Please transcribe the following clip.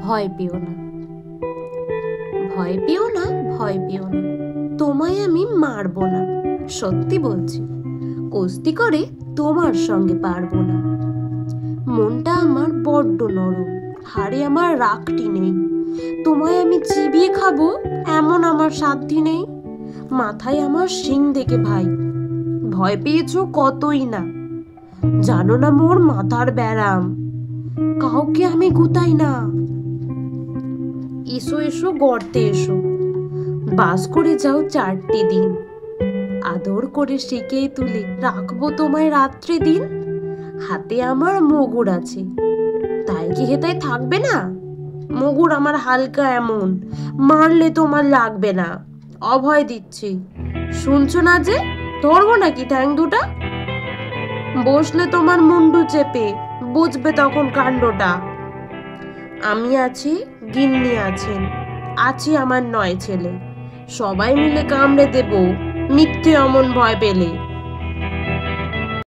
ভয় পেও না, ভয় পেও না, ভয় পেও না, তোমায় আমি মারবো না। সত্যি বলছি, কুস্তি করে তোমার সঙ্গে পারবো না। মনটা আমার বড্ড নরম, হাড়ে আমার রাগটি নেই। তোমায় আমি চিবিয়ে খাবো এমন আমার সাধ্যি নেই। মাথায় আমার শিং দেখে ভাই, ভয় পেয়েছো কতই না। জানো না মোর মাথার ব্যারাম, কাউকে আমি গুতাই না। এসো এসো গর্তে এসো, বাস করে যাও 4টে দিন। আদর করে শিখে তুলে রাখবো তোমায় রাত্রে দিন। হাতে আমার মগুর আছে, তাই কি হেতায় থাকবে না? মগুর আমার হালকা এমন, মারলে তোমার লাগবে না। অভয় দিচ্ছি, শুনছো না যে? ধরবো নাকি ঠ্যাং দুটা? বসলে তোমার মুন্ডু চেপে, বুঝবে তখন কাণ্ডটা। আমি আছি, গিন্নি আছেন, আছি আমার 9 ছেলে। সবাই মিলে কামড়ে দেব মিথ্যে অমন ভয় পেলে।